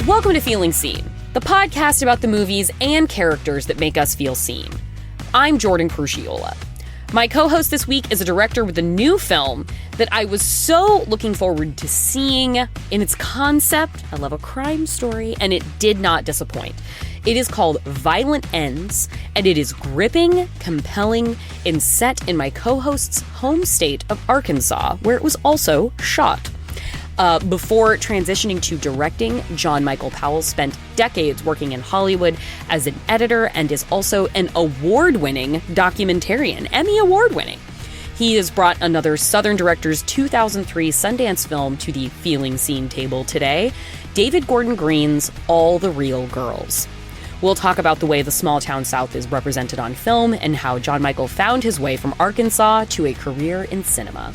Welcome to Feeling Seen, the podcast about the movies and characters that make us feel seen. I'm Jordan Crucchiola. My co-host this week is a director with a new film that I was so looking forward to seeing. In its concept, I love a crime story, and it did not disappoint. It is called Violent Ends, and it is gripping, compelling, and set in my co-host's home state of Arkansas, where it was also shot. Before transitioning to directing, John Michael Powell spent decades working in Hollywood as an editor and is also an award-winning documentarian, Emmy Award-winning. He has brought another Southern Director's 2003 Sundance film to the Feeling Seen table today, David Gordon Green's All the Real Girls. We'll talk about the way the small town South is represented on film and how John Michael found his way from Arkansas to a career in cinema.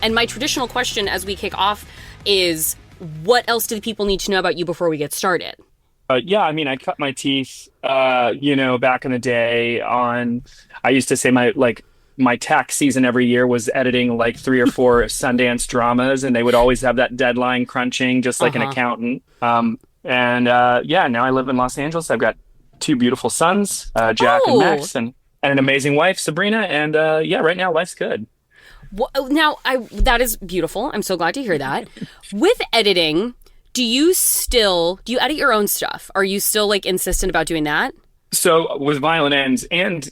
And my traditional question as we kick off is, what else do the people need to know about you before we get started? I cut my teeth, back in the day I used to say my tax season every year was editing like 3 or 4 Sundance dramas, and they would always have that deadline crunching, just like an accountant. Now I live in Los Angeles. I've got 2 beautiful sons, Jack and Max, and an amazing wife, Sabrina. And right now life's good. Now, that is beautiful. I'm so glad to hear that. With editing, do you edit your own stuff? Are you still insistent about doing that? So with Violent Ends, and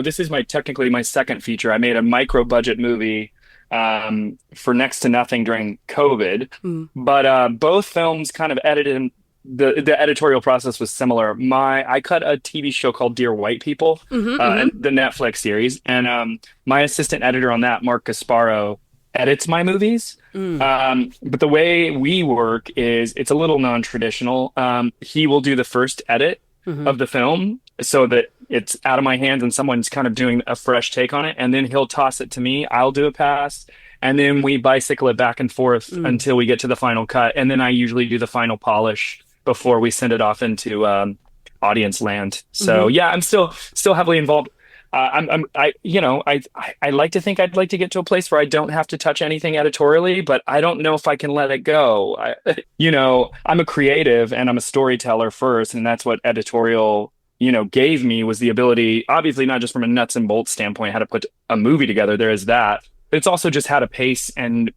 this is technically my second feature. I made a micro budget movie for next to nothing during COVID, but both films kind of edited. The editorial process was similar. I cut a TV show called Dear White People, the Netflix series, and my assistant editor on that, Mark Gasparo, edits my movies. But the way we work is it's a little non-traditional. He will do the first edit of the film so that it's out of my hands and someone's kind of doing a fresh take on it, and then he'll toss it to me. I'll do a pass, and then we bicycle it back and forth until we get to the final cut, and then I usually do the final polish before we send it off into audience land. So I'm still heavily involved. I like to think I'd like to get to a place where I don't have to touch anything editorially, but I don't know if I can let it go. I'm a creative and I'm a storyteller first, and that's what editorial gave me, was the ability, obviously not just from a nuts and bolts standpoint, how to put a movie together. There is that, but it's also just how to pace and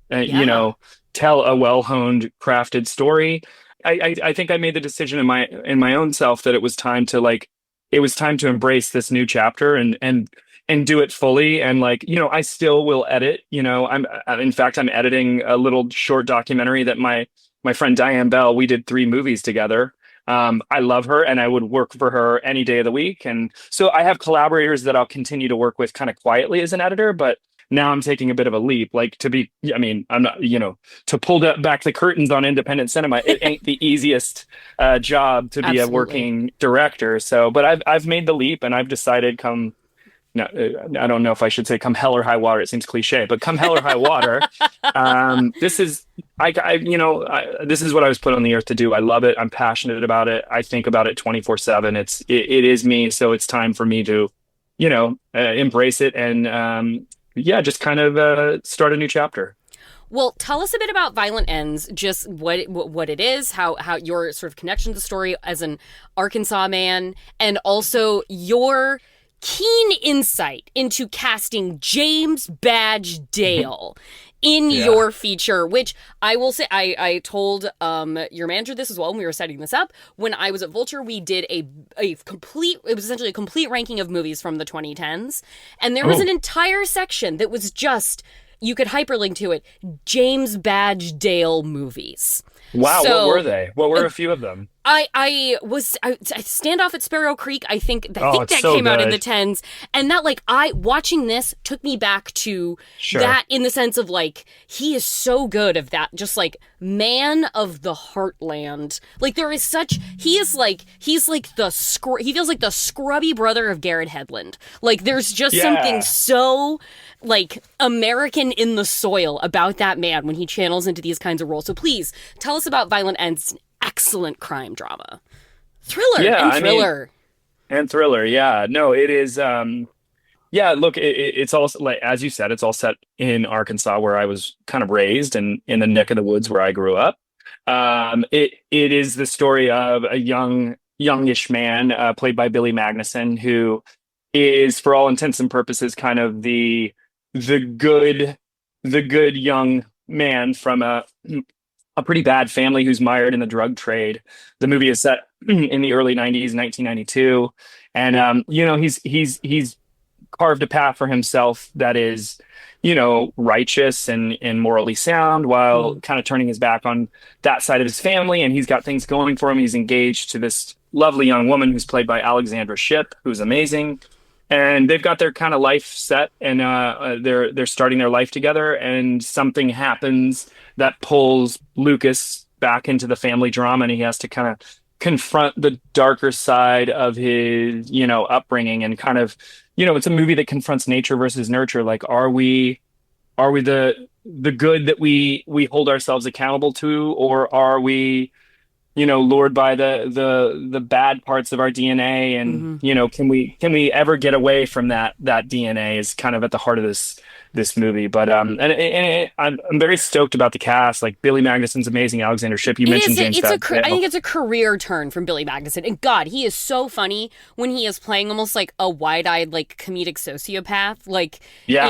tell a well-honed, crafted story. I think I made the decision in my own self that it was time to embrace this new chapter and do it fully. And I still will edit. I'm editing a little short documentary that my friend Diane Bell, we did 3 movies together. I love her and I would work for her any day of the week. And so I have collaborators that I'll continue to work with kind of quietly as an editor, but now I'm taking a bit of a leap, I'm not, to pull back the curtains on independent cinema. It ain't the easiest job to be a working director. So, but I've made the leap, and I've decided I don't know if I should say come hell or high water. It seems cliche, but come hell or high water. This is this is what I was put on the earth to do. I love it. I'm passionate about it. I think about it 24/7. It is me. So it's time for me to, embrace it and, just kind of start a new chapter. Well, tell us a bit about Violent Ends, just what it is, how your sort of connection to the story as an Arkansas man, and also your keen insight into casting James Badge Dale in your feature, which I will say, I told your manager this as well when we were setting this up. When I was at Vulture, we did it was essentially a complete ranking of movies from the 2010s. And there was an entire section that was just, you could hyperlink to it, James Badge Dale movies. Wow, what were they? What were a few of them? I Standoff at Sparrow Creek. I think that came out in the 10s, and that watching this took me back to that, in the sense of he is so good of that, just man of the heartland. There is such, he's like he feels like the scrubby brother of Garrett Hedlund. There's just something so American in the soil about that man when he channels into these kinds of roles. So please tell us about Violent Ends. Excellent crime drama. Thriller. Yeah, no, it is. Look, it's also, as you said, it's all set in Arkansas, where I was kind of raised, and in the neck of the woods where I grew up. It is the story of a youngish man played by Billy Magnuson, who is, for all intents and purposes, kind of the good the good young man from a pretty bad family who's mired in the drug trade. The movie is set in the early 90s, 1992, and he's carved a path for himself that is, righteous and morally sound, while Mm. kind of turning his back on that side of his family. And he's got things going for him. He's engaged to this lovely young woman who's played by Alexandra Shipp, who's amazing. And they've got their kind of life set, and they're starting their life together. And something happens that pulls Lucas back into the family drama, and he has to kind of confront the darker side of his, upbringing, and kind of, it's a movie that confronts nature versus nurture. Like, are we the good that we hold ourselves accountable to, or are we, lured by the bad parts of our DNA? And, Hmm. can we ever get away from that DNA is kind of at the heart of this movie. But I'm very stoked about the cast. Like, Billy Magnuson's amazing. Alexander Shipp, you It is. mentioned James I think Badge. it's a career turn from Billy Magnuson. And God, he is so funny when he is playing almost like a wide-eyed, like comedic sociopath, like Yeah,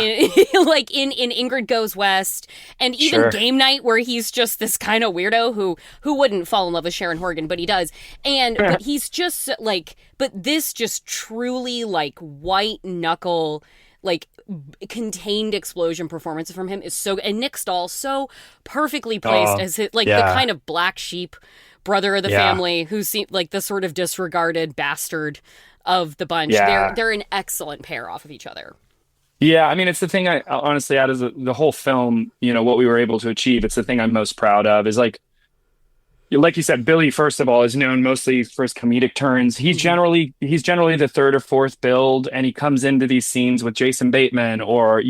like in Ingrid Goes West, and even sure. Game Night, where he's just this kind of weirdo who wouldn't fall in love with Sharon Horgan, but he does. And but he's just like, but this just truly like white knuckle, like contained explosion performance from him is so, and Nick Stahl so perfectly placed Oh, as his, like the yeah, kind of black sheep brother of the yeah, family who seemed like the sort of disregarded bastard of the bunch. yeah. They're an excellent pair off of each other. Yeah, I mean, it's the thing I honestly, out of the whole film, what we were able to achieve, it's the thing I'm most proud of is like you said, Billy, first of all, is known mostly for his comedic turns. Hmm. He's generally the third or fourth build, and he comes into these scenes with Jason Bateman or,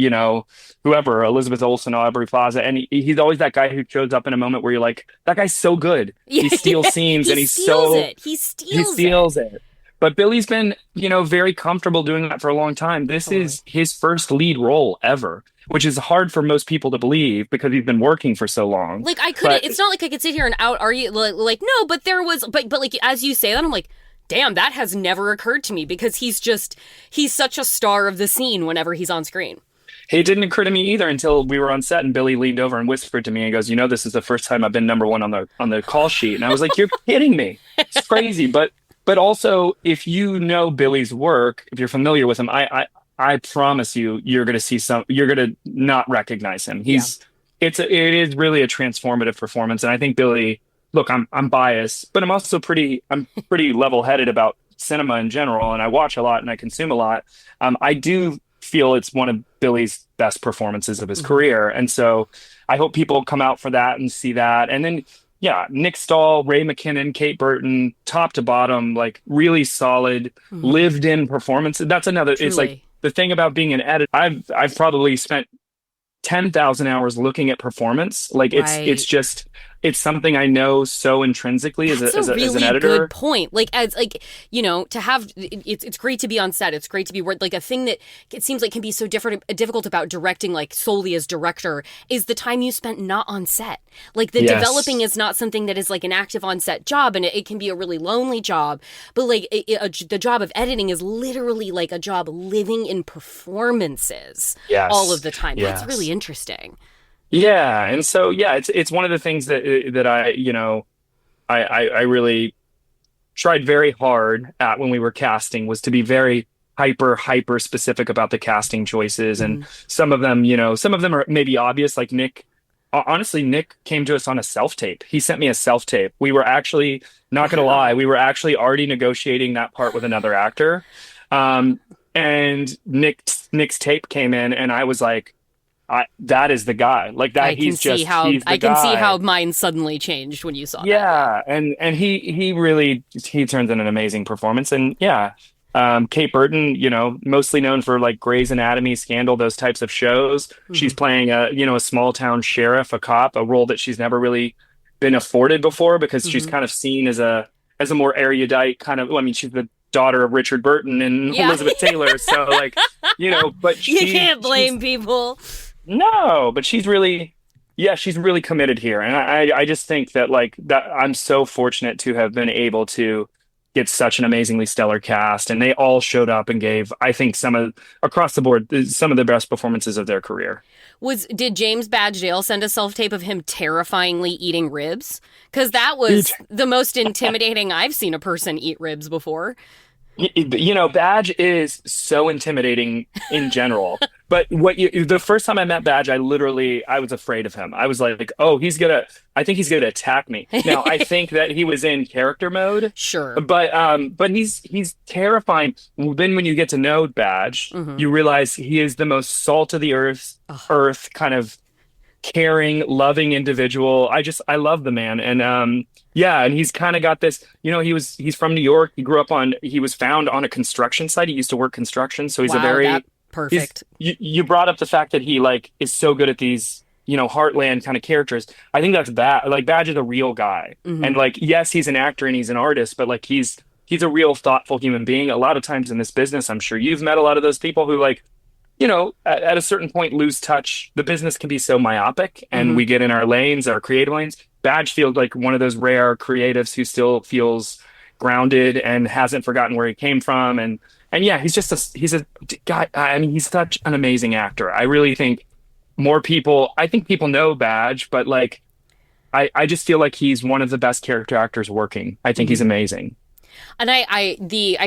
whoever, Elizabeth Olsen, Aubrey Plaza, and he's always that guy who shows up in a moment where you're like, that guy's so good. Yeah, He steals scenes, he and he's steals so it. He he steals it. steals it. But Billy's been, very comfortable doing that for a long time. This Totally. is his first lead role ever, which is hard for most people to believe because he's been working for so long. Like I couldn't. But It's not like I could sit here and out argue like no, but there was, but like as you say that, I'm like, damn, that has never occurred to me because he's such a star of the scene whenever he's on screen. it didn't occur to me either until we were on set and Billy leaned over and whispered to me and goes, this is the first time I've been number one on the call sheet. And I was like, you're kidding me. It's crazy. But also, if you know Billy's work, if you're familiar with him, I promise you, you're gonna not recognize him. Yeah. It is really a transformative performance. And I think Billy, look, I'm biased, but I'm pretty level-headed about cinema in general, and I watch a lot and I consume a lot. I do feel it's one of Billy's best performances of his Hmm. career. And so I hope people come out for that and see that. And then, yeah, Nick Stahl, Ray McKinnon, Kate Burton, top to bottom, like really solid, Hmm. lived in performances. That's another, it's like Truly. the thing about being an editor. I've probably spent 10,000 hours looking at performance. Like it's Right. just, it's something I know so intrinsically as That's a as an really good editor. point. Like as like to have it's great to be on set. It's great to be like a thing that it seems like can be so difficult about directing like solely as director is the time you spent not on set. Like the developing Yes. is not something that is like an active on set job, and it can be a really lonely job. But like the job of editing is literally like a job living in performances all of Yes. the time. That's really Yes. interesting. Yeah, and so yeah, it's one of the things that I I really tried very hard at when we were casting was to be very hyper specific about the casting choices, and Hmm. some of them are maybe obvious. Like Nick, honestly, Nick came to us on a self tape. He sent me a self tape. We were actually, not gonna lie, Wow. we were actually already negotiating that part with another actor, um, and Nick's tape came in, and I was like. That is the guy. Like that, he's the I can see how guy. mine suddenly changed when you saw that. Yeah. Yeah, and he really he turns in an amazing performance. And yeah, Kate Burton, mostly known for like Grey's Anatomy, Scandal, those types of shows. Hmm. She's playing a small town sheriff, a cop, a role that she's never really been afforded before because she's Hmm. kind of seen as a more erudite kind of. Well, I mean, she's the daughter of Richard Burton and Yeah. Elizabeth Taylor, so like, but You can't she's blame people. no, but she's really Yeah, she's really committed here, and I just think that like that I'm so fortunate to have been able to get such an amazingly stellar cast, and they all showed up and gave, I think, some of across the board some of the best performances of their career. Did James Badge Dale send a self-tape of him terrifyingly eating ribs? Because that It, was the most intimidating I've seen a person eat ribs before. Badge is so intimidating in general. But the first time I met Badge, I was afraid of him. I was like, oh, I think he's gonna attack me. Now, I think that he was in character mode, Sure. but he's terrifying. Then when you get to know Badge, Hmm. you realize he is the most salt of the earth kind of caring, loving individual. I love the man. And yeah, and he's kind of got this, he's from New York. He was found on a construction site. He used to work construction, so he's a Wow, that very perfect. you brought up the fact that he like is so good at these, heartland kind of characters. I think that's bad. Like Badge is a real guy. And Hmm. like yes, he's an actor and he's an artist, but like he's a real thoughtful human being. A lot of times in this business, I'm sure you've met a lot of those people who like at a certain point lose touch. The business can be so myopic and Hmm. we get in our lanes, our creative lanes. Badge feels like one of those rare creatives who still feels grounded and hasn't forgotten where he came from. And yeah, he's a guy. I mean, he's such an amazing actor. I really think I think people know Badge, but like, I just feel like he's one of the best character actors working. I think he's amazing. And I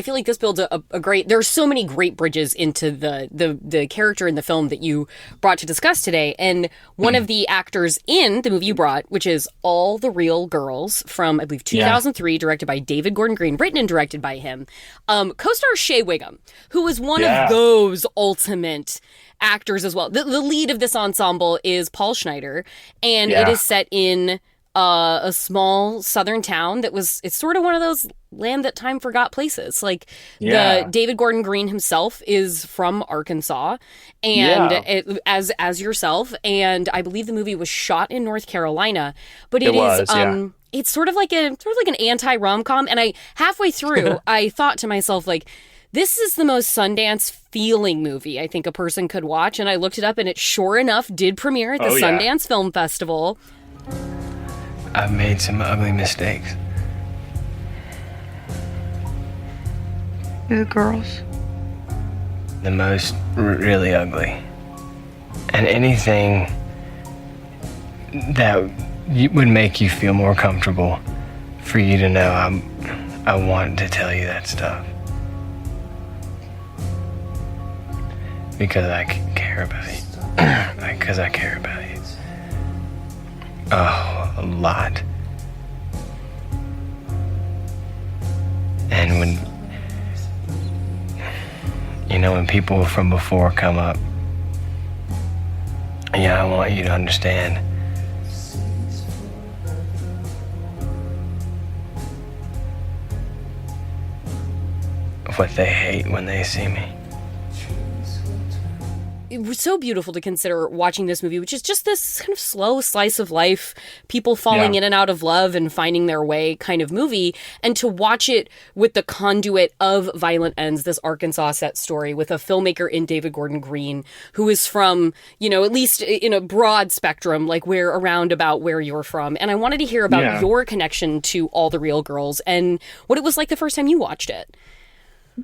feel like this builds a great. There are so many great bridges into the character in the film that you brought to discuss today. And one of the actors in the movie you brought, which is All the Real Girls from I believe 2003, directed by David Gordon Green, written and directed by him, co-stars Shea Wiggum, who is one of those ultimate actors as well. The lead of this ensemble is Paul Schneider, and it Yeah. is set in a small southern town it's sort of one of those land that time forgot places. Like the Yeah. David Gordon Green himself is from Arkansas, and Yeah. as yourself, and I believe the movie was shot in North Carolina, but It was, yeah. it's sort of like an anti-rom-com, and I halfway through I thought to myself like, this is the most Sundance feeling movie I think a person could watch, and I looked it up and it sure enough did premiere at the Oh, yeah. Sundance Film Festival. I've made some ugly mistakes. The girls. The most really ugly. And anything that would make you feel more comfortable for you to know I want to tell you that stuff. Because I care about you. Because I care about you. Oh, a lot. And when people from before come up, I want you to understand what they hate when they see me. It was so beautiful to consider watching this movie, which is just this kind of slow slice of life, people falling Yeah. in and out of love and finding their way kind of movie, and to watch it with the conduit of Violent Ends, this Arkansas set story with a filmmaker in David Gordon Green, who is from, at least in a broad spectrum, like around about where you're from. And I wanted to hear about your connection to All the Real Girls and what it was like the first time you watched it.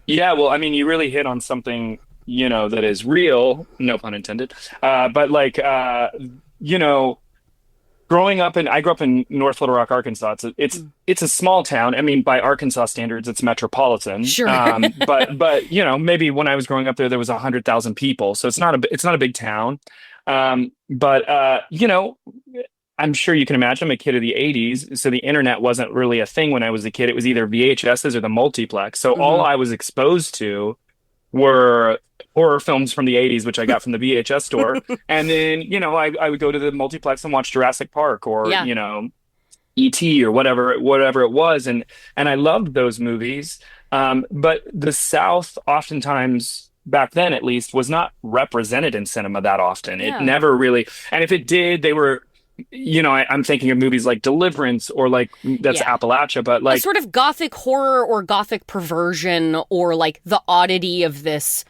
Yeah, well, I mean, you really hit on something, that is real, no pun intended. But like, I grew up in North Little Rock, Arkansas. It's a small town. I mean, by Arkansas standards, it's metropolitan. Sure. But maybe when I was growing up there was 100,000 people, so it's not a big town. I'm sure you can imagine I'm a kid of the 80s, so the internet wasn't really a thing when I was a kid. It was either VHSs or the multiplex. So all I was exposed to were horror films from the 80s, which I got from the VHS store. And then, I would go to the multiplex and watch Jurassic Park or, E.T. or whatever it was. And I loved those movies. But the South oftentimes, back then at least, was not represented in cinema that often. Yeah. It never really, and if it did, they were, I'm thinking of movies like Deliverance or like that's Appalachia, but like a sort of gothic horror or gothic perversion or like the oddity of this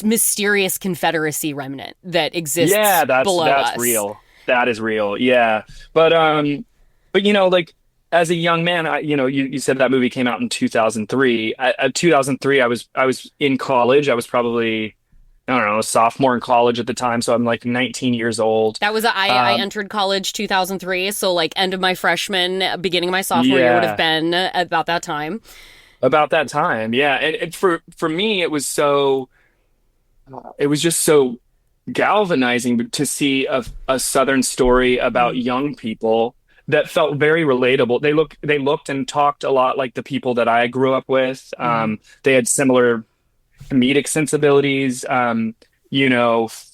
mysterious Confederacy remnant that exists that's below us. real. That is real. Yeah. But like as a young man, you said that movie came out in 2003. At 2003, I was in college. I was probably, I don't know, a sophomore in college at the time, so I'm like 19 years old. That was I Um, entered college 2003, so like end of my freshman, beginning of my sophomore year would have yeah, been about that time. about that time. Yeah. And for me, it was just so galvanizing to see a Southern story about Mm, young people that felt very relatable. They looked and talked a lot like the people that I grew up with. mhm. They had similar comedic sensibilities,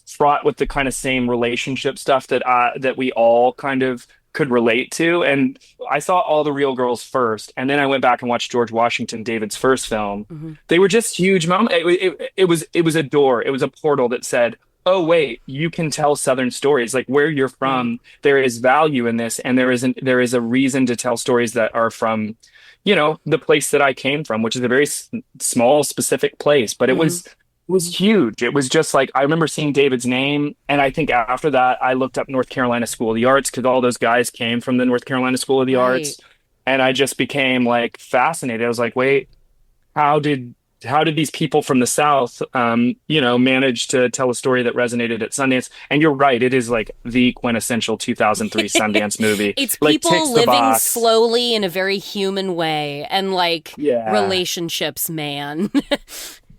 fraught with the kind of same relationship stuff that we all kind of could relate to. And I saw All the Real Girls first, and then I went back and watched George Washington, David's first film. Hmm. They were just huge moments. It was a door, it was a portal that said, "Oh wait, you can tell Southern stories. Like where you're Right. from, there is value in this, and there is a reason to tell stories that are from." The place that I came from, which is a very small, specific place, but it Hmm. was it was huge. It was just like I remember seeing David's name, and I think after that I looked up North Carolina School of the Arts because all those guys came from the North Carolina School of the Right. Arts, and I just became like fascinated. I was like, wait, how did how did these people from the South, manage to tell a story that resonated at Sundance? And you're right, it is like the quintessential 2003 Sundance movie. It's Like ticks people the living box. slowly in a very human way and like Yeah. relationships, man.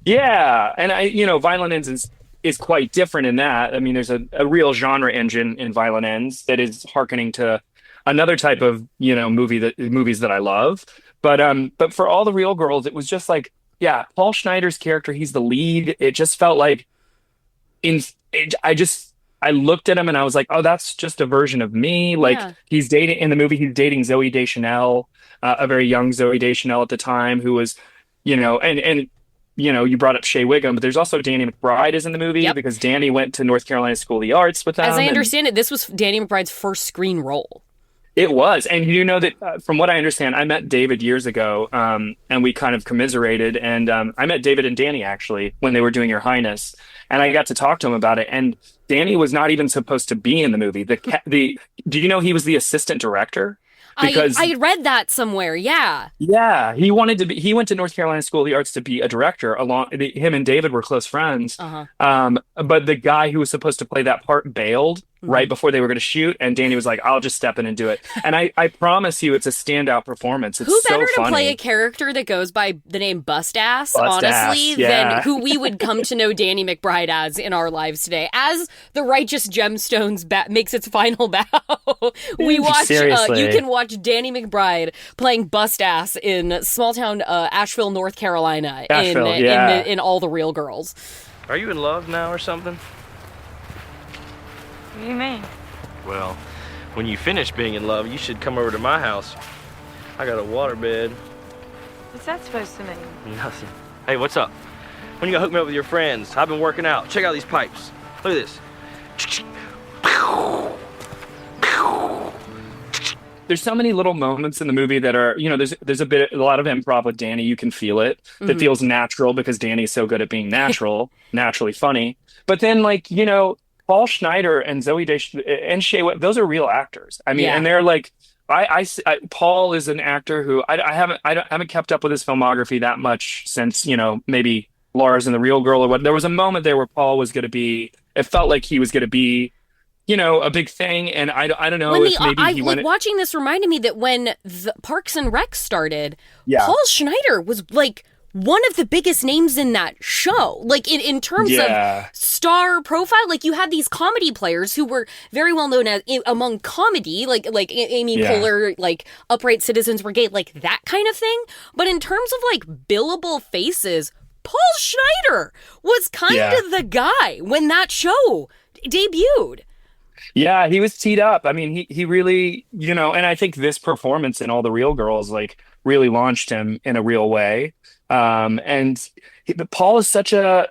Yeah, and Violent Ends is quite different in that. I mean, there's a real genre engine in Violent Ends that is hearkening to another type of movies that I love. But for All the Real Girls, it was just like, yeah, Paul Schneider's character, he's the lead. It just felt like in I looked at him and I was like, oh, that's just a version of me. Like Yeah. he's dating in the movie, he's dating Zoe Deschanel, a very young Zoe Deschanel at the time, who was, and you brought up Shea Wiggum, but there's also Danny McBride is in the movie Yep. because Danny went to North Carolina School of the Arts with As I them, and understand it, this was Danny McBride's first screen role. it was. And you know that from what I understand, I met David years ago, and we kind of commiserated. And I met David and Danny actually when they were doing Your Highness, and I got to talk to him about it. And Danny was not even supposed to be in the movie. Do you know he was the assistant director? I Because had read that somewhere. Yeah. yeah, he wanted to be. He went to North Carolina School of the Arts to be a director. Him and David were close friends. Uh-huh. But the guy who was supposed to play that part bailed Hmm. right before they were going to shoot, and Danny was like, "I'll just step in and do it." And I promise you, it's a standout performance. It's Who so better to play a funny. character that goes by the name Bust Ass, Bust honestly, ass, than yeah. who we would come to know Danny McBride as in our lives today? As the Righteous Gemstones makes its final bow, we watch. Seriously. You can watch Danny McBride playing Bust Ass in small town Asheville, North Carolina, Asheville, in yeah. in All the Real Girls. Are you in love now or something? What do you mean? Well, when you finish being in love, you should come over to my house. I got a waterbed. What's that supposed to mean? Nothing. Hey, what's up? When you gonna hook me up with your friends? I've been working out. Check out these pipes. Look at this. There's so many little moments in the movie that are, there's a lot of improv with Danny. You can feel it. That Mhm. feels natural because Danny's so good at being natural, naturally funny. But then, like, Paul Schneider and Zoe Desch and those are real actors. I mean, Yeah. and they're like, Paul is an actor who I haven't kept up with his filmography that much since, maybe Lars and the Real Girl or what. There was a moment there where Paul was going to be, it felt like he was going to be, a big thing. And I don't know When if maybe I he like went. watching this reminded me that when the Parks and Rec started, Yeah. Paul Schneider was like one of the biggest names in that show. Like in terms Yeah. of star profile, like you had these comedy players who were very well known as among comedy, like Amy Yeah. Poehler, like Upright Citizens Brigade, like that kind of thing. But in terms of like billable faces, Paul Schneider was kind Yeah. of the guy when that show debuted. Yeah, he was teed up. I mean, he really, and I think this performance in All the Real Girls like really launched him in a real way. But Paul is such a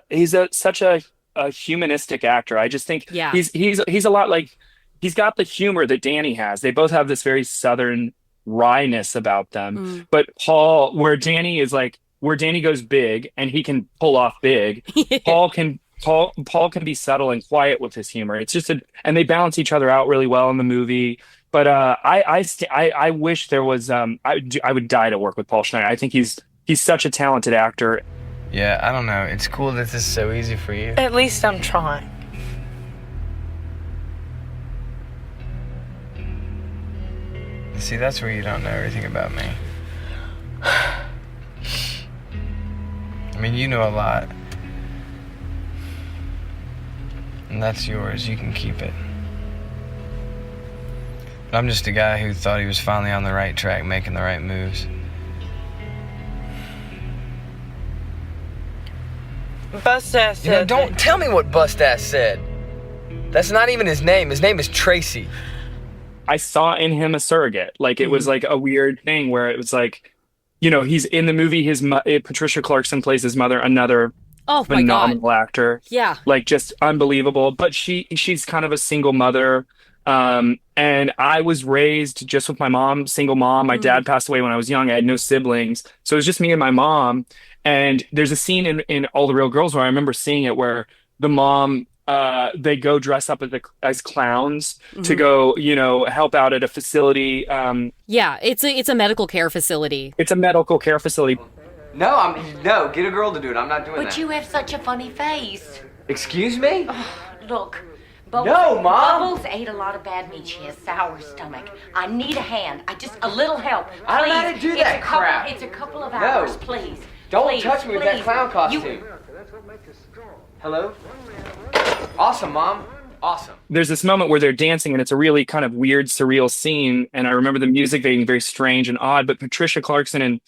humanistic actor. I just think Yeah. he's a lot like he's got the humor that Danny has. They both have this very Southern wryness about them. Mm. But Where Danny goes big and he can pull off big, Paul can be subtle and quiet with his humor. It's just and they balance each other out really well in the movie. But I wish there was I would die to work with Paul Schneider. I think he's such a talented actor. Yeah, I don't know. It's cool that this is so easy for you. At least I'm trying. See, that's where you don't know everything about me. I mean, you know a lot. And that's yours. You can keep it. But I'm just a guy who thought he was finally on the right track, making the right moves. Bust ass You know, said don't that- tell me what Bust Ass said. That's not even his name. His name is Tracy. I saw in him a surrogate. Like it was like a weird thing where it was like, he's in the movie. Patricia Clarkson plays his mother, another Oh my God. phenomenal actor. Yeah. Like just unbelievable. But she's kind of a single mother. And I was raised just with my mom, single mom. My dad passed away when I was young. I had no siblings. So it was just me and my mom. And there's a scene in All the Real Girls where I remember seeing it where the mom, they go dress up as clowns to go, help out at a facility. Yeah, it's a medical care facility. It's a medical care facility. No, get a girl to do it. I'm not doing But you have such a funny face. Excuse me? Look, Bubbles, No, Mom! Bubbles ate a lot of bad meat. She has sour stomach. I need a hand. A little help. Please. I don't know how to do that crap. It's a couple of hours, please. Don't Please, touch me with that please. clown costume. Hello? Awesome, Mom. Awesome. There's this moment where they're dancing and it's a really kind of weird, surreal scene. And I remember the music being very strange and odd, but Patricia Clarkson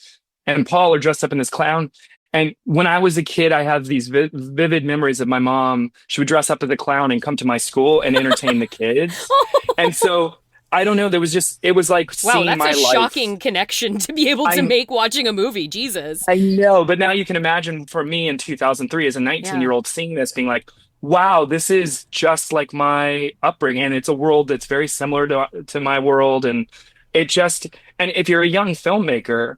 and Paul are dressed up in this clown. And when I was a kid, I have these vivid memories of my mom. She would dress up as a clown and come to my school and entertain the kids. And so I don't know. It was like Wow, seeing that's my a life. shocking connection to be able to make watching a movie. Jesus. I know, but now you can imagine for me in 2003 as a 19-year-old seeing this, being like, wow, this is just like my upbringing. And it's a world that's very similar to my world. And and if you're a young filmmaker,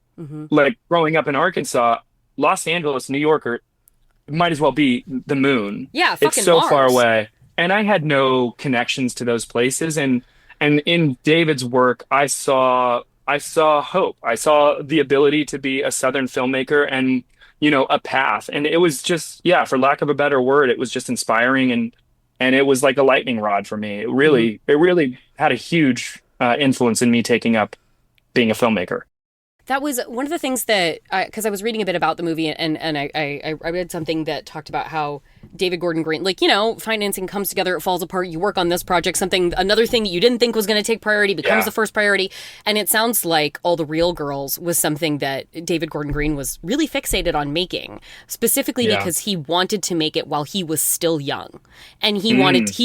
like growing up in Arkansas, Los Angeles, New York, might as well be the moon. Yeah, fucking it's so Mars. far away. And I had no connections to those places. And in David's work, I saw hope. I saw the ability to be a Southern filmmaker and, a path. And it was just, for lack of a better word, it was just inspiring. And it was like a lightning rod for me. It really had a huge influence in me taking up being a filmmaker. That was one of the things that, because I was reading a bit about the movie and I read something that talked about how David Gordon Green, financing comes together, it falls apart, you work on this project, another thing that you didn't think was going to take priority becomes the first priority. And it sounds like All the Real Girls was something that David Gordon Green was really fixated on making, specifically because he wanted to make it while he was still young. And he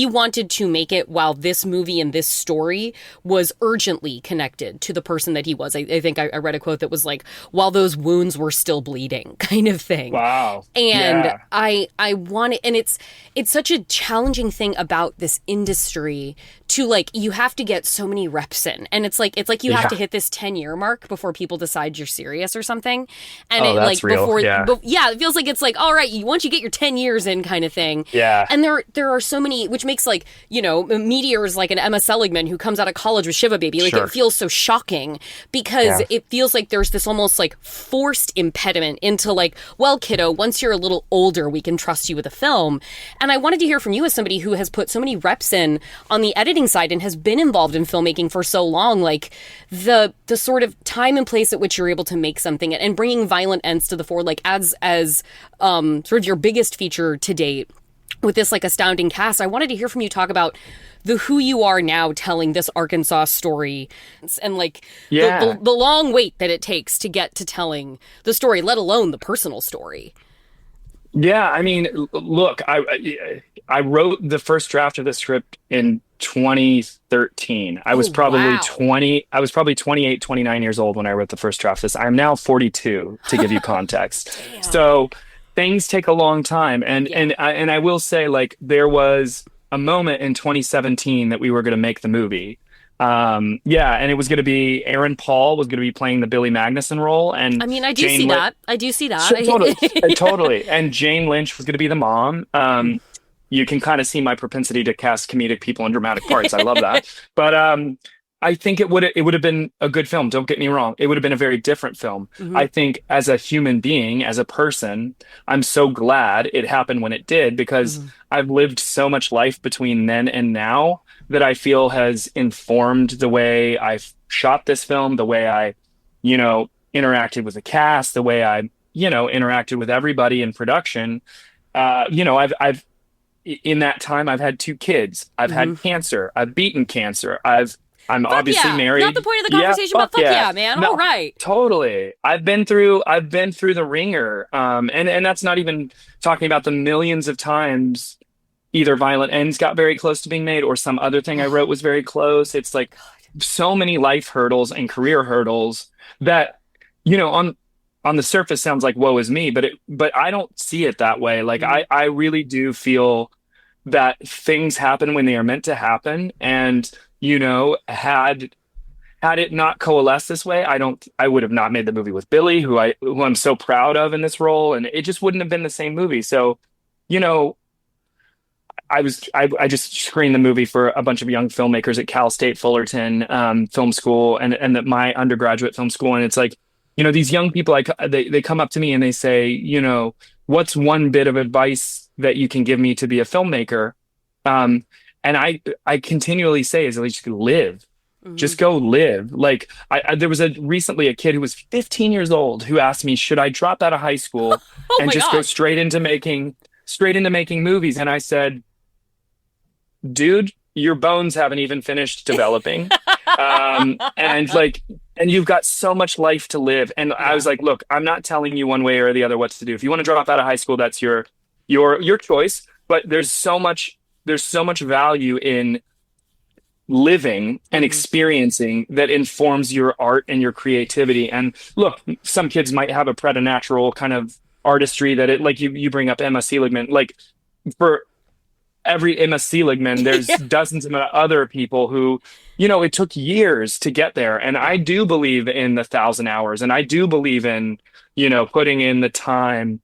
wanted to make it while this movie and this story was urgently connected to the person that he was. I think I read a quote that was like, while those wounds were still bleeding, kind of thing. Wow. And I want it, and it's such a challenging thing about this industry to you have to get so many reps in, and it's like you have to hit this 10-year mark before people decide you're serious or something. And that's real. It feels like it's like, all right, once you get your 10 years in kind of thing. Yeah. And there are so many, which makes meteors like an Emma Seligman who comes out of college with Shiva Baby. It feels so shocking because it feels like there's this almost forced impediment into well, kiddo, once you're a little older, we can trust you with a film. And I wanted to hear from you as somebody who has put so many reps in on the editing side and has been involved in filmmaking for so long, the sort of time and place at which you're able to make something and bringing violent ends to the fore, as sort of your biggest feature to date with this astounding cast. I wanted to hear from you talk about who you are now telling this Arkansas story and the long wait that it takes to get to telling the story, let alone the personal story. Yeah, I mean, look, I wrote the first draft of the script in 2013. I was probably 28, 29 years old when I wrote the first draft of this. I'm now 42, to give you context. So things take a long time. And I will say, there was a moment in 2017 that we were going to make the movie Yeah, and it was going to be Aaron Paul was going to be playing the Billy Magnuson role, and I mean, I do Jane see Lin- that. I do see that. Sure, totally, totally. And Jane Lynch was going to be the mom. You can kind of see my propensity to cast comedic people in dramatic parts. I love that. But I think it would have been a good film. Don't get me wrong. It would have been a very different film. I think as a human being, as a person, I'm so glad it happened when it did, because I've lived so much life between then and now that I feel has informed the way I've shot this film, the way I, interacted with the cast, the way I, interacted with everybody in production. I've in that time, I've had 2 kids. I've had cancer. I've beaten cancer. I'm obviously married. Not the point of the conversation, but fuck yeah, man. No, all right. Totally. I've been through the ringer. And that's not even talking about the millions of times either Violent Ends got very close to being made or some other thing I wrote was very close. It's like so many life hurdles and career hurdles that, on the surface sounds like woe is me, but I don't see it that way. Like I really do feel that things happen when they are meant to happen. And, had it not coalesced this way, I would have not made the movie with Billy, who I'm so proud of in this role. And it just wouldn't have been the same movie. So, I just screened the movie for a bunch of young filmmakers at Cal State Fullerton Film School and my undergraduate film school. And it's like, these young people, they come up to me and they say, what's one bit of advice that you can give me to be a filmmaker? And I continually say is at least live. Just go live. Like there was recently a kid who was 15 years old who asked me, should I drop out of high school and just go straight into making movies? And I said, dude, your bones haven't even finished developing. And you've got so much life to live. And I was like, look, I'm not telling you one way or the other what to do. If you want to drop out of high school, that's your choice. But there's so much value in living and experiencing that informs your art and your creativity. And look, some kids might have a preternatural kind of artistry that like you bring up Emma Seligman, like for every Emma Seligman, there's dozens of other people who, it took years to get there. And I do believe in the 1,000 hours. And I do believe in, putting in the time,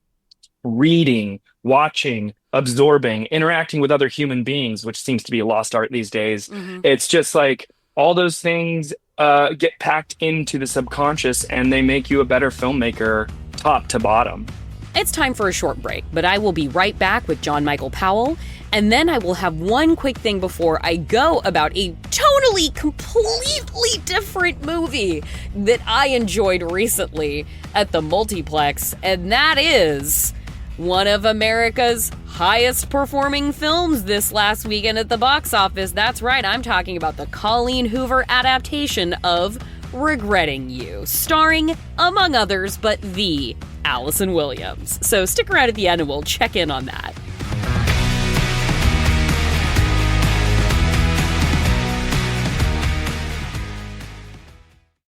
reading, watching, absorbing, interacting with other human beings, which seems to be a lost art these days. It's just like all those things get packed into the subconscious and they make you a better filmmaker top to bottom. It's time for a short break, but I will be right back with John Michael Powell, and then I will have one quick thing before I go about a totally, completely different movie that I enjoyed recently at the multiplex, and that is one of America's highest performing films this last weekend at the box office. That's right, I'm talking about the Colleen Hoover adaptation of Regretting You, starring, among others, but the Allison Williams. So stick around at the end and we'll check in on that.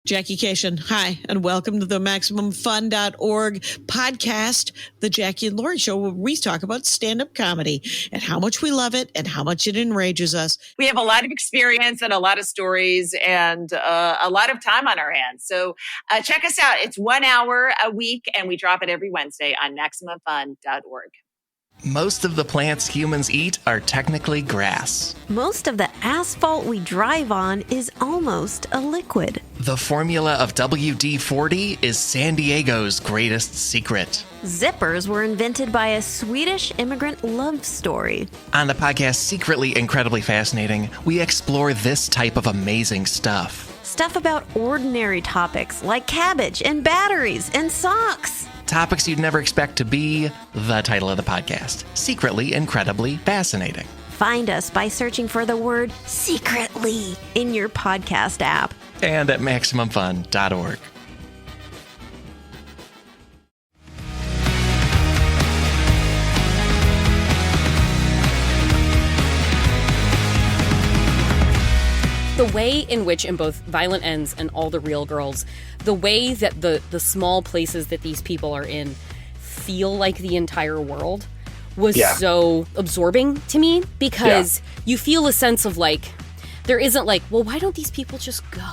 Jackie Cation, hi, and welcome to the MaximumFun.org podcast, The Jackie and Laurie Show, where we talk about stand-up comedy and how much we love it and how much it enrages us. We have a lot of experience and a lot of stories and a lot of time on our hands. So check us out. It's 1 hour a week, and we drop it every Wednesday on MaximumFun.org. Most of the plants humans eat are technically grass. Most of the asphalt we drive on is almost a liquid. The formula of WD-40 is San Diego's greatest secret. Zippers were invented by a Swedish immigrant love story. On the podcast Secretly Incredibly Fascinating, we explore this type of amazing stuff. Stuff about ordinary topics like cabbage and batteries and socks. Topics you'd never expect to be the title of the podcast. Secretly Incredibly Fascinating. Find us by searching for the word secretly in your podcast app. And at MaximumFun.org. The way in which in both Violent Ends and All the Real Girls, the way that the small places that these people are in feel like the entire world was so absorbing to me, because you feel a sense of like there isn't like, well, why don't these people just go?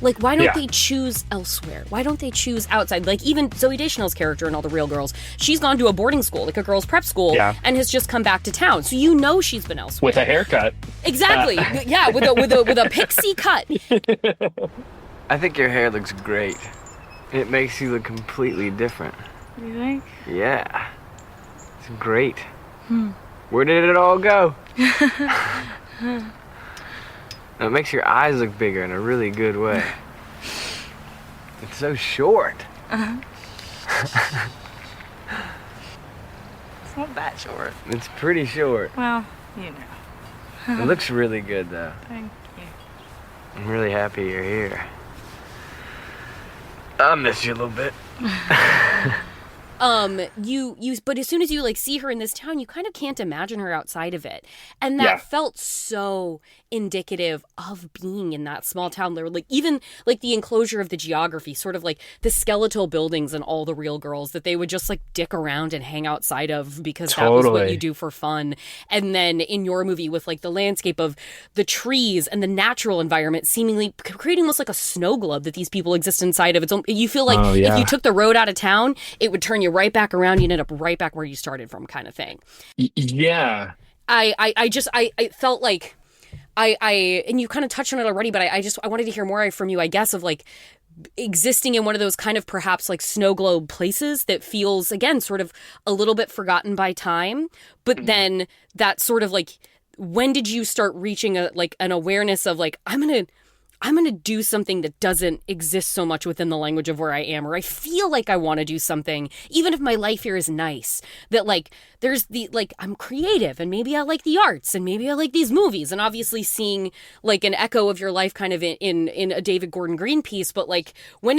Like, why don't they choose elsewhere? Why don't they choose outside? Like, even Zooey Deschanel's character in All the Real Girls, she's gone to a boarding school, like a girls' prep school, and has just come back to town. So you know she's been elsewhere. With a haircut. Exactly. Yeah, with a pixie cut. I think your hair looks great. It makes you look completely different. You think? Yeah. It's great. Where did it all go? It makes your eyes look bigger in a really good way. It's so short. It's not that short. It's pretty short. Well, you know. It looks really good, though. Thank you. I'm really happy you're here. I miss you a little bit. But as soon as you like see her in this town, you kind of can't imagine her outside of it. And that felt so indicative of being in that small town. There were like, even like the enclosure of the geography, sort of like the skeletal buildings and All the Real Girls that they would just like dick around and hang outside of because that was what you do for fun. And then in your movie with like the landscape of the trees and the natural environment seemingly creating almost like a snow globe that these people exist inside of. It's, you feel like if you took the road out of town, it would turn you right back around. You end up right back where you started from, kind of thing. Yeah. I felt like and you kind of touched on it already, but I wanted to hear more from you, I guess, of like existing in one of those kind of perhaps like snow globe places that feels, again, sort of a little bit forgotten by time, but then that sort of like, when did you start reaching an awareness of like, I'm going to do something that doesn't exist so much within the language of where I am, or I feel like I want to do something, even if my life here is nice, that like, there's the, like, I'm creative and maybe I like the arts and maybe I like these movies, and obviously seeing like an echo of your life kind of in a David Gordon Green piece. But like, when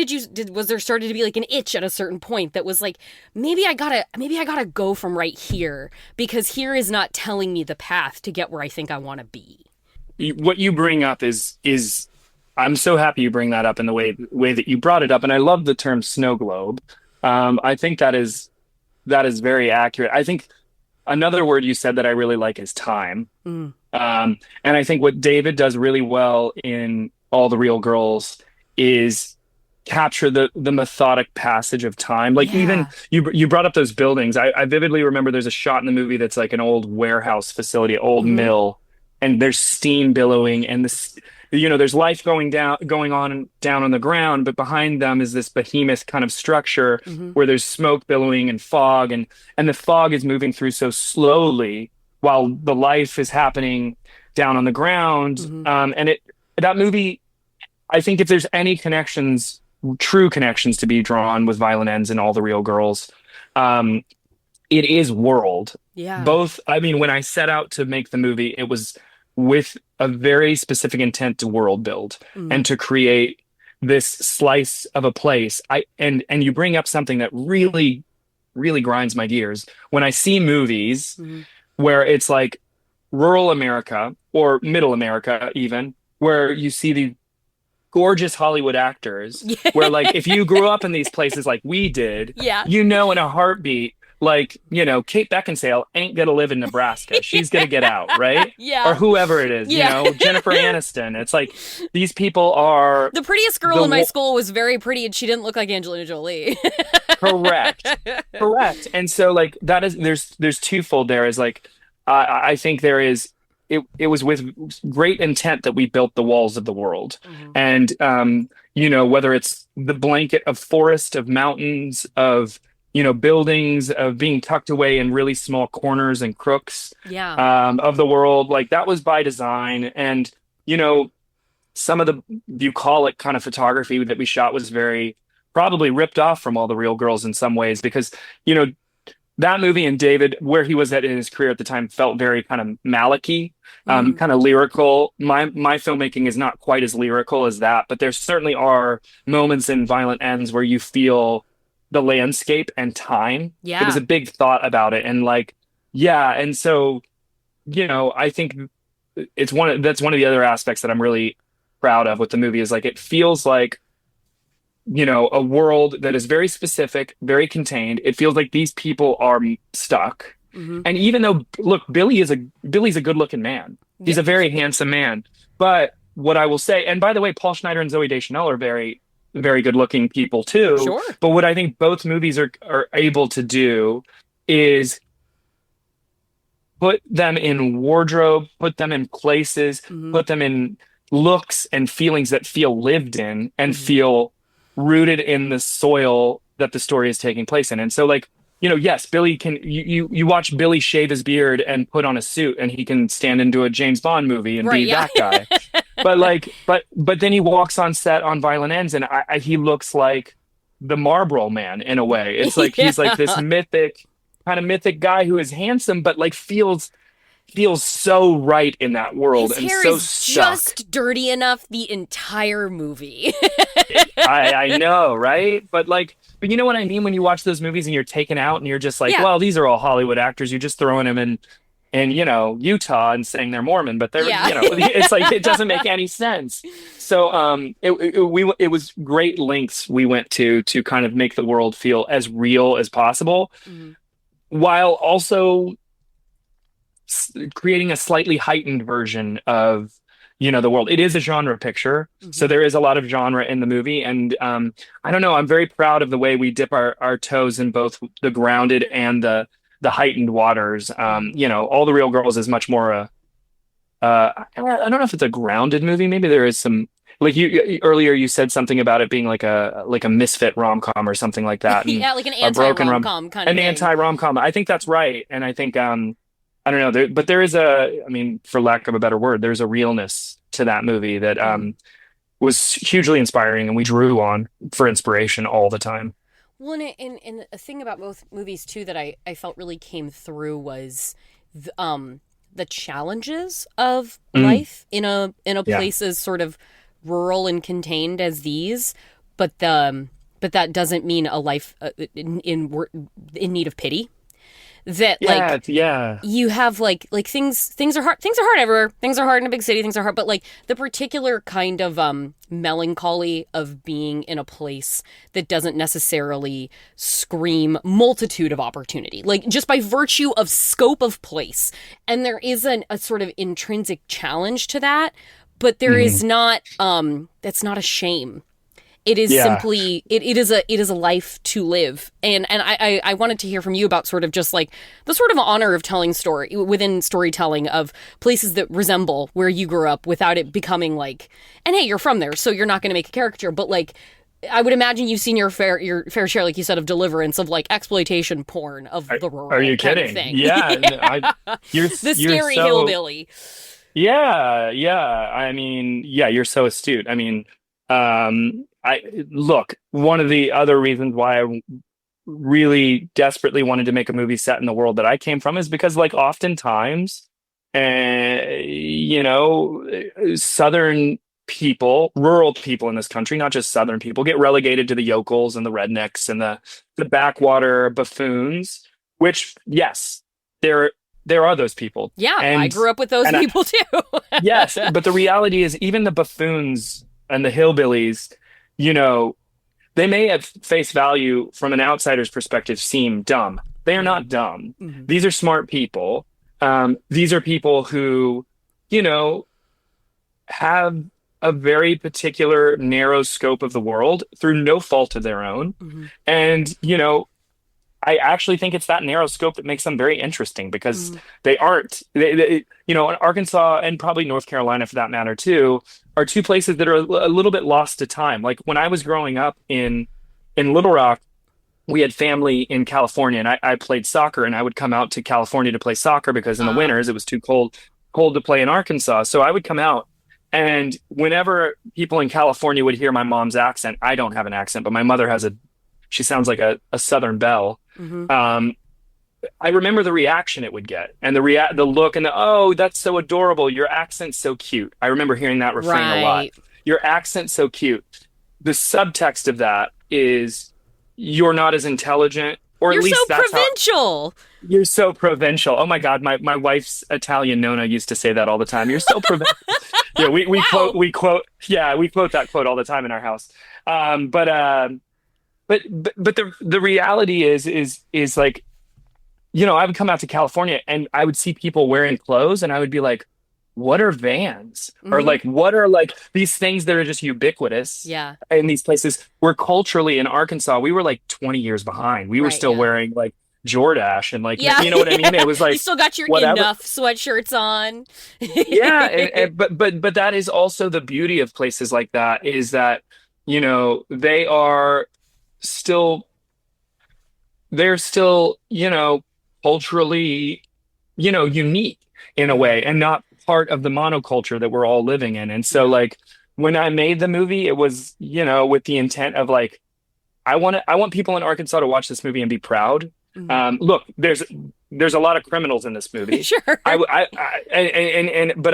was there started to be like an itch at a certain point that was like, maybe I gotta go from right here because here is not telling me the path to get where I think I want to be. What you bring up is I'm so happy you bring that up in the way that you brought it up. And I love the term snow globe. I think that is very accurate. I think another word you said that I really like is time. And I think what David does really well in All the Real Girls is capture the methodic passage of time. Like even you brought up those buildings. I vividly remember there's a shot in the movie that's like an old warehouse facility, old mill, and there's steam billowing and there's life going on down on the ground, but behind them is this behemoth kind of structure where there's smoke billowing and fog, and the fog is moving through so slowly while the life is happening down on the ground. And that movie, I think if there's any true connections to be drawn with Violent Ends and All the Real Girls, it is world. Yeah. Both, I mean, when I set out to make the movie, it was with a very specific intent to world build and to create this slice of a place. And you bring up something that really, really grinds my gears. When I see movies where it's like rural America or middle America even, where you see the gorgeous Hollywood actors, where like if you grew up in these places like we did, in a heartbeat, like, Kate Beckinsale ain't gonna live in Nebraska. She's gonna get out, right? Yeah. Or whoever it is, Jennifer Aniston. It's like, these people are... The prettiest girl in my school was very pretty and she didn't look like Angelina Jolie. Correct. And so like, that is, there's twofold there is like, I think there is, it was with great intent that we built the walls of the world. And, whether it's the blanket of forest, of mountains, of buildings, of being tucked away in really small corners and crooks of the world, like that was by design. And, some of the bucolic kind of photography that we shot was very probably ripped off from All the Real Girls in some ways, because, that movie and David, where he was at in his career at the time, felt very kind of Malicky, kind of lyrical. My filmmaking is not quite as lyrical as that, but there certainly are moments in Violent Ends where you feel the landscape and time. There was a big thought about it. And like, and so, I think that's one of the other aspects that I'm really proud of with the movie is like, it feels like, a world that is very specific, very contained. It feels like these people are stuck. And even though, look, Billy's a good looking man. He's a very handsome man. But what I will say, and by the way, Paul Schneider and Zoe Deschanel are very, very good looking people too. Sure. But what I think both movies are able to do is put them in wardrobe, put them in places, put them in looks and feelings that feel lived in and feel rooted in the soil that the story is taking place in. And so, like, yes, Billy can, you watch Billy shave his beard and put on a suit and he can stand into a James Bond movie and be that guy. But then he walks on set on Violent Ends and he looks like the Marlboro Man in a way. It's like he's like this mythic guy who is handsome, but like feels so right in that world. His and hair so is stuck. just dirty enough the entire movie. I know, right? But you know what I mean when you watch those movies and you're taken out and you're just like, well, these are all Hollywood actors. You're just throwing them in Utah and saying they're Mormon, but they're it's like it doesn't make any sense. So it was great lengths we went to kind of make the world feel as real as possible, while also creating a slightly heightened version of the world. It is a genre picture, so there is a lot of genre in the movie, and I don't know, I'm very proud of the way we dip our toes in both the grounded and the heightened waters. All the Real Girls is much more I don't know if it's a grounded movie. Maybe there is some, like earlier you said something about it being like a misfit rom-com or something like that. Yeah, like an anti-rom-com kind of thing. An anti-rom-com. I think that's right, and I think I don't know, but there is for lack of a better word, there's a realness to that movie that was hugely inspiring, and we drew on for inspiration all the time. Well, and a thing about both movies too that I felt really came through was the challenges of life in a place as sort of rural and contained as these, but that doesn't mean a life in need of pity. That you have like things are hard everywhere. Things are hard in a big city. Things are hard, but like the particular kind of melancholy of being in a place that doesn't necessarily scream multitude of opportunity, like just by virtue of scope of place, and there is a sort of intrinsic challenge to that, but there is not. That's not a shame. It is simply it is a life to live, and I wanted to hear from you about sort of just like the sort of honor of telling story within storytelling of places that resemble where you grew up without it becoming like, and hey, you're from there, so you're not going to make a caricature, but like I would imagine you've seen your fair share, like you said, of deliverance of like exploitation porn of the rural. Are you kidding? Thing. Yeah, you're the scary hillbilly. Yeah. I mean, you're so astute. I mean, one of the other reasons why I really desperately wanted to make a movie set in the world that I came from is because, like, oftentimes, Southern people, rural people in this country, not just Southern people, get relegated to the yokels and the rednecks and the backwater buffoons, which, yes, there are those people. Yeah, I grew up with those people too. Yes, but the reality is even the buffoons and the hillbillies, they may at face value from an outsider's perspective seem dumb. They are not dumb. These are smart people. These are people who, have a very particular narrow scope of the world through no fault of their own. And, I actually think it's that narrow scope that makes them very interesting because they aren't, Arkansas and probably North Carolina for that matter too, are two places that are a little bit lost to time. Like when I was growing up in Little Rock, we had family in California, and I played soccer, and I would come out to California to play soccer because in the winters it was too cold to play in Arkansas. So I would come out, and whenever people in California would hear my mom's accent, I don't have an accent, but my mother has she sounds like a Southern belle. I remember the reaction it would get, and the look, and oh, that's so adorable. Your accent's so cute. I remember hearing that refrain a lot. Your accent's so cute. The subtext of that is you're not as intelligent, or you're at least so provincial. You're so provincial. Oh my God, my wife's Italian Nona used to say that all the time. You're so provincial. Yeah, we quote that quote all the time in our house. But the reality is like, I would come out to California and I would see people wearing clothes and I would be like, what are vans? Or Mhm. like, what are like these things that are just ubiquitous Yeah. in these places? Where culturally in Arkansas, we were like 20 years behind. We were Right, still yeah. wearing like Jordache and like, Yeah. you know what I mean? It was You like still got your whatever. enough sweatshirts on. Yeah, but that is also the beauty of places like that is that, they are still they're still, culturally, unique in a way and not part of the monoculture that we're all living in. And so like when I made the movie, it was, with the intent of like I want people in Arkansas to watch this movie and be proud. Look, there's a lot of criminals in this movie. Sure. But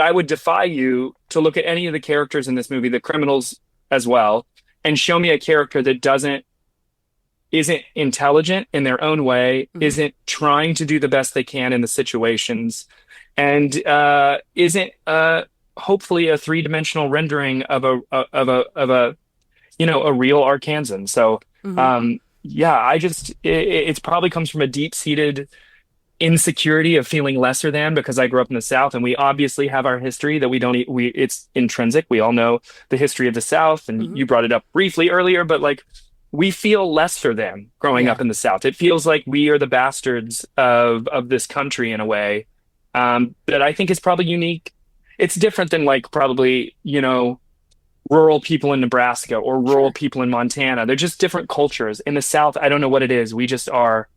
I would defy you to look at any of the characters in this movie, the criminals as well, and show me a character that isn't intelligent in their own way, isn't trying to do the best they can in the situations, and isn't hopefully a three-dimensional rendering of a a real Arkansan. So yeah, it probably comes from a deep-seated insecurity of feeling lesser than because I grew up in the South, and we obviously have our history that it's intrinsic. We all know the history of the South, and you brought it up briefly earlier, but like we feel lesser than growing up in the South. It feels like we are the bastards of this country in a way that I think is probably unique. It's different than like probably, rural people in Nebraska or rural people in Montana. They're just different cultures. In the South, I don't know what it is. We just are,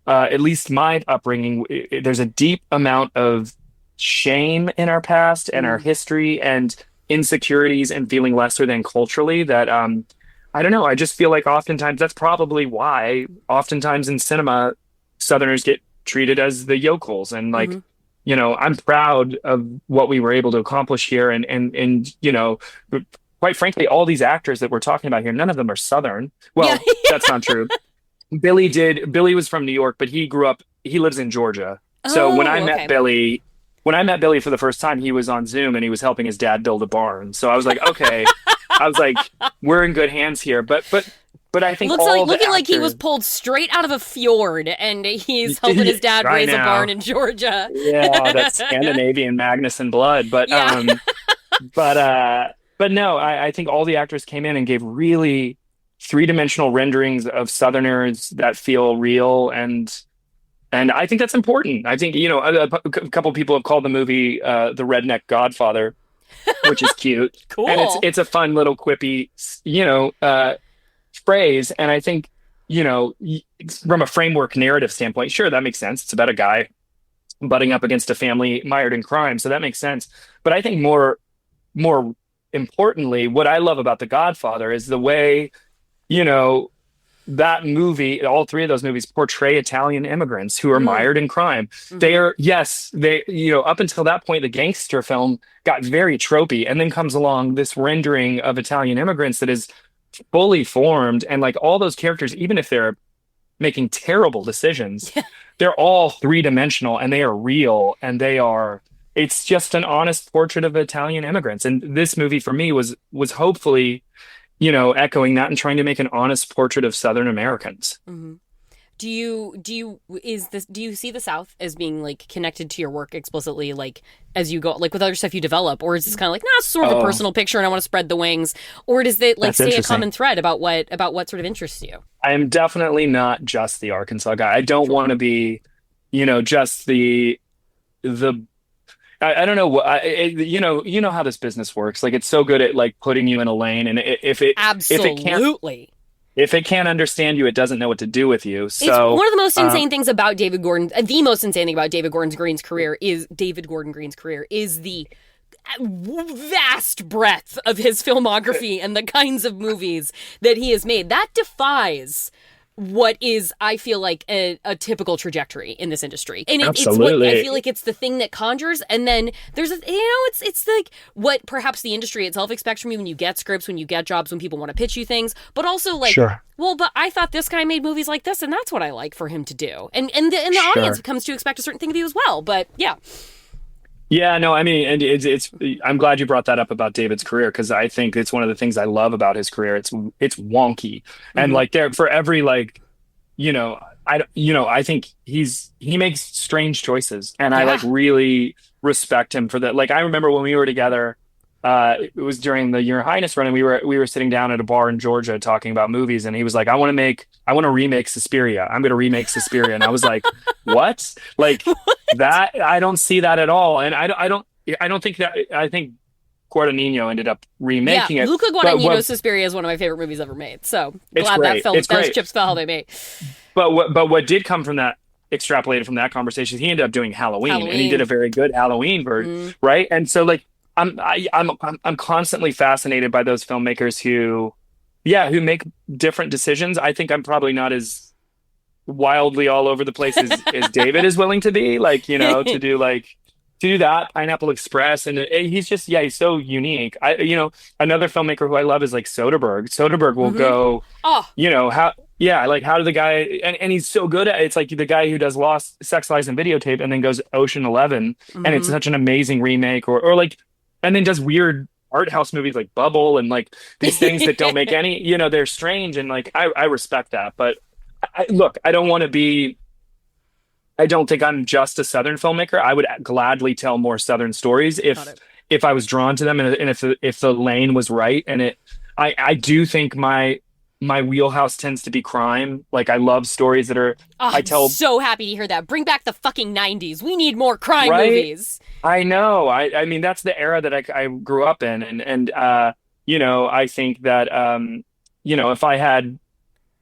at least my upbringing, there's a deep amount of shame in our past and our history and insecurities and feeling lesser than culturally that, I don't know. I just feel like oftentimes that's probably why oftentimes in cinema, Southerners get treated as the yokels. And like, I'm proud of what we were able to accomplish here. And quite frankly, all these actors that we're talking about here, none of them are Southern. Well, that's not true. Billy was from New York, but he lives in Georgia. So when I met Billy for the first time, he was on Zoom and he was helping his dad build a barn. So I was like, okay, we're in good hands here. But I think looking like he was pulled straight out of a fjord and he's helping his dad raise a barn in Georgia. Yeah, that's Scandinavian Magnuson blood. But but no, I think all the actors came in and gave really three-dimensional renderings of Southerners that feel real, and I think that's important. I think a couple people have called the movie the Redneck Godfather, which is cute. Cool. And it's a fun little quippy phrase, and I think from a framework narrative standpoint, sure, that makes sense. It's about a guy butting up against a family mired in crime, so that makes sense. But I think more importantly, what I love about The Godfather is the way that movie, all three of those movies portray Italian immigrants who are mired in crime. They are, up until that point, the gangster film got very tropey, and then comes along this rendering of Italian immigrants that is fully formed. And like all those characters, even if they're making terrible decisions, they're all three-dimensional and they are real, and it's just an honest portrait of Italian immigrants. And this movie for me was hopefully echoing that and trying to make an honest portrait of Southern Americans. Do you see the South as being like connected to your work explicitly, like as you go, like with other stuff you develop, or is this kind of like, it's sort of a personal picture and I want to spread the wings, or does it like stay a common thread about what sort of interests you? I am definitely not just the Arkansas guy. I don't want to be, just the I don't know what you know how this business works. Like it's so good at like putting you in a lane, and if it can't understand you, it doesn't know what to do with you. So it's one of the most insane things about David Gordon. The most insane thing about David Gordon Green's career is the vast breadth of his filmography and the kinds of movies that he has made. That defies what is, I feel like, a typical trajectory in this industry. And it's what I feel like it's the thing that conjures. And then there's it's like what perhaps the industry itself expects from you when you get scripts, when you get jobs, when people want to pitch you things, but also like, well, but I thought this guy made movies like this, and that's what I like for him to do. And the audience comes to expect a certain thing of you as well. But yeah. Yeah, no, I mean, and it's I'm glad you brought that up about David's career, because I think it's one of the things I love about his career. It's wonky, and like there for every like, I think he makes strange choices, and I like really respect him for that. Like, I remember when we were together, it was during the Your Highness run, and we were sitting down at a bar in Georgia talking about movies, and he was like, I want to remake Suspiria. I'm going to remake Suspiria. And I was like, what? Like that, I don't see that at all. And I don't think that, I think Guadagnino ended up remaking it. Luca Guadagnino's Suspiria is one of my favorite movies ever made. So glad that film, those chips fell how they may. But what did come from that, extrapolated from that conversation, he ended up doing Halloween. And he did a very good Halloween version, right? And so like I'm constantly fascinated by those filmmakers who make different decisions. I think I'm probably not as wildly all over the place as David is willing to be, like, to do that Pineapple Express, and he's just he's so unique. Another filmmaker who I love is like Soderbergh. Soderbergh will go, how do the guy, and he's so good at it. It's like the guy who does Lost, Sex, Lies, and Videotape, and then goes Ocean 11, and it's such an amazing remake, or like, and then does weird art house movies like Bubble and like these things that don't make any, they're strange, and like I respect that. But I don't want to be. I don't think I'm just a Southern filmmaker. I would gladly tell more Southern stories if I was drawn to them, and if the lane was right. And I do think my wheelhouse tends to be crime. Like, I love stories that are. I'm so happy to hear that. Bring back the fucking 90s. We need more crime movies. I know. I mean, that's the era that I grew up in, and I think that if I had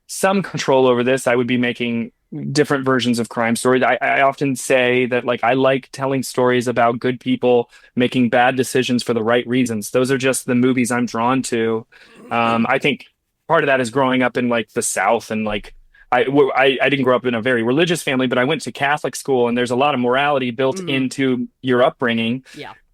some control over this, I would be making different versions of crime stories. I often say that, like, I like telling stories about good people making bad decisions for the right reasons. Those are just the movies I'm drawn to. I think part of that is growing up in like the South, and like I didn't grow up in a very religious family, but I went to Catholic school, and there's a lot of morality built into your upbringing,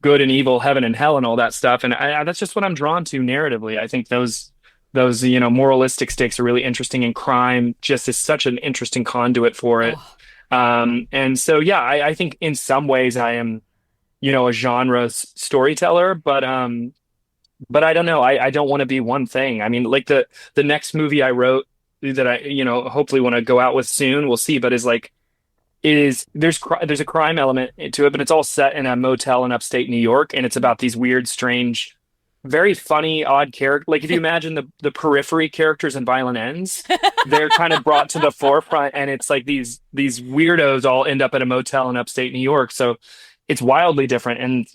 good and evil, heaven and hell, and all that stuff. And that's just what I'm drawn to narratively. I think those moralistic stakes are really interesting, and crime just is such an interesting conduit for it. And so, I think in some ways I am, a genre storyteller, but I don't know. I don't want to be one thing. I mean, like the next movie I wrote that I, hopefully want to go out with soon, we'll see, but there's a crime element to it, but it's all set in a motel in upstate New York. And it's about these weird, strange, very funny, odd character. Like, if you imagine the periphery characters in Violent Ends, they're kind of brought to the forefront, and it's like these weirdos all end up at a motel in upstate New York. So it's wildly different. And,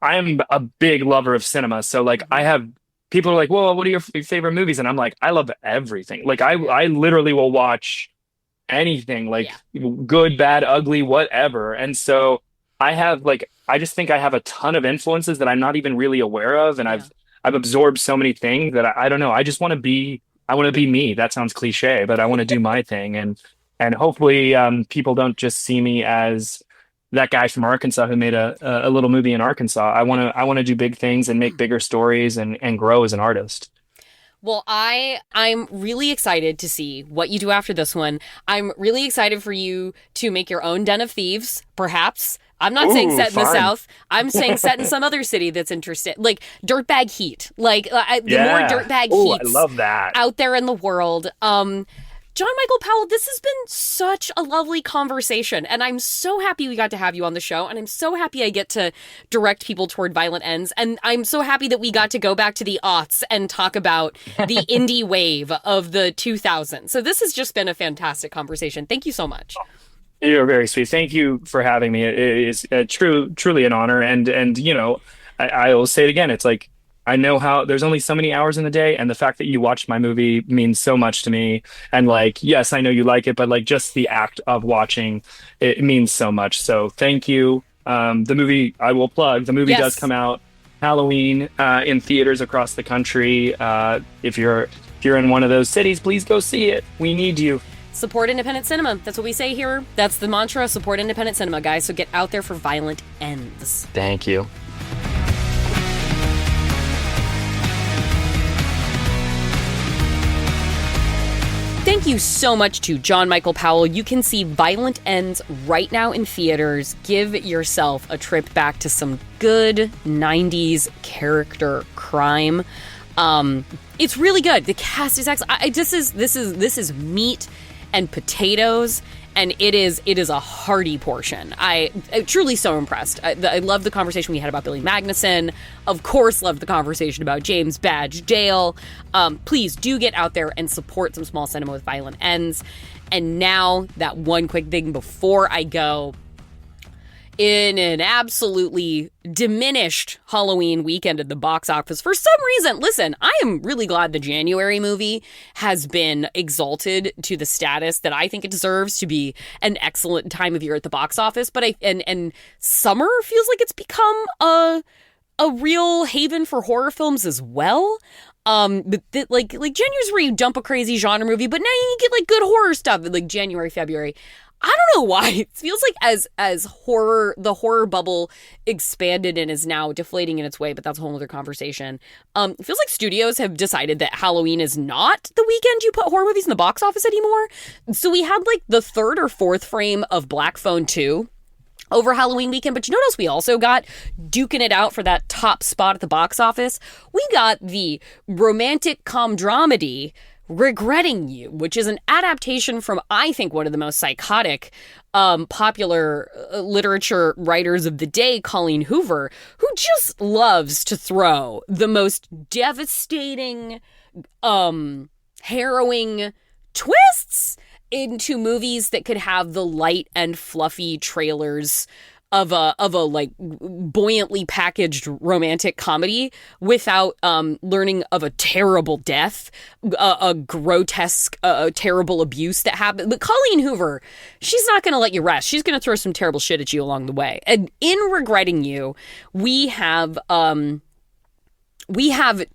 I am a big lover of cinema. So like, I have people are like, well, what are your favorite movies? And I'm like, I love everything. Like, I literally will watch anything, like good, bad, ugly, whatever. And so I just think I have a ton of influences that I'm not even really aware of. And I've absorbed so many things that I don't know. I just want to be me. That sounds cliche, but I want to do my thing. And hopefully people don't just see me as that guy from Arkansas who made a little movie in Arkansas. I want to do big things and make bigger stories and grow as an artist. Well, I'm really excited to see what you do after this one. I'm really excited for you to make your own Den of Thieves, perhaps. I'm not saying set in the South. I'm saying set in some other city that's interested, like Dirtbag Heat. Like the more Dirtbag Heat, I love that, out there in the world. John Michael Powell, this has been such a lovely conversation, and I'm so happy we got to have you on the show, and I'm so happy I get to direct people toward Violent Ends, and I'm so happy that we got to go back to the aughts and talk about the indie wave of the 2000s. So this has just been a fantastic conversation. Thank you so much. You're very sweet. Thank you for having me. It is truly an honor, and I will say it again. It's like, I know how there's only so many hours in the day, and the fact that you watched my movie means so much to me. And like, yes, I know you like it, but like, just the act of watching it means so much. So thank you. The movie, I will plug, the movie does come out Halloween in theaters across the country. If you're in one of those cities, please go see it. We need you. Support independent cinema. That's what we say here. That's the mantra. Support independent cinema, guys. So get out there for Violent Ends. Thank you. Thank you so much to John Michael Powell. You can see Violent Ends right now in theaters. Give yourself a trip back to some good 90s character crime. It's really good. The cast is excellent. This is meat and potatoes, and it is a hearty portion. I'm truly so impressed. I love the conversation we had about Billy Magnuson. Of course, love the conversation about James Badge Dale. Please do get out there and support some small cinema with violent ends. And now, that one quick thing before I go. In an absolutely diminished Halloween weekend at the box office, for some reason, listen, I am really glad the January movie has been exalted to the status that I think it deserves to be an excellent time of year at the box office. But and summer feels like it's become a real haven for horror films as well. But like January's where you dump a crazy genre movie, but now you get like good horror stuff in like January, February. I don't know why. It feels like as horror, the horror bubble expanded and is now deflating in its way, but that's a whole other conversation. It feels like studios have decided that Halloween is not the weekend you put horror movies in the box office anymore. So we had like the third or fourth frame of Black Phone 2 over Halloween weekend, but you know what else we also got duking it out for that top spot at the box office? We got the romantic comdramedy Regretting You, which is an adaptation from, I think, one of the most psychotic popular literature writers of the day, Colleen Hoover, who just loves to throw the most devastating, harrowing twists into movies that could have the light and fluffy trailers of a like buoyantly packaged romantic comedy without learning of a terrible death, a grotesque, terrible abuse that happened. But Colleen Hoover, she's not going to let you rest. She's going to throw some terrible shit at you along the way. And in Regretting You, we have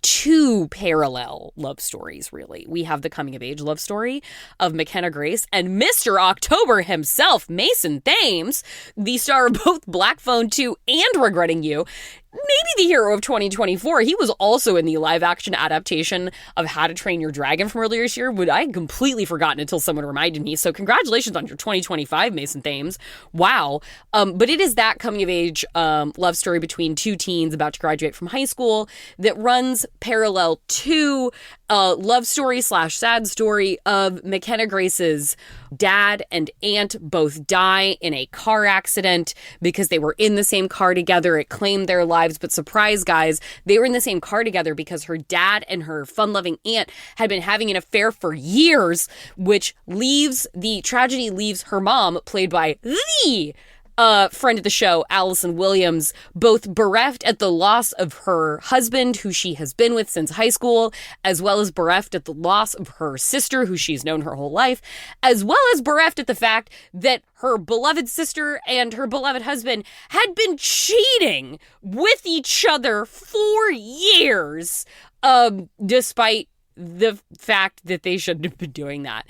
two parallel love stories, really. We have the coming-of-age love story of McKenna Grace and Mr. October himself, Mason Thames, the star of both Black Phone 2 and Regretting You. Maybe the hero of 2024. He was also in the live-action adaptation of How to Train Your Dragon from earlier this year, but I had completely forgotten until someone reminded me. So congratulations on your 2025, Mason Thames. Wow. But it is that coming-of-age love story between two teens about to graduate from high school that runs parallel to love story / sad story of McKenna Grace's dad and aunt both die in a car accident because they were in the same car together. It claimed their lives, but surprise, guys, they were in the same car together because her dad and her fun-loving aunt had been having an affair for years, which the tragedy leaves her mom, played by the friend of the show, Allison Williams, both bereft at the loss of her husband, who she has been with since high school, as well as bereft at the loss of her sister, who she's known her whole life, as well as bereft at the fact that her beloved sister and her beloved husband had been cheating with each other for years, despite the fact that they shouldn't have been doing that.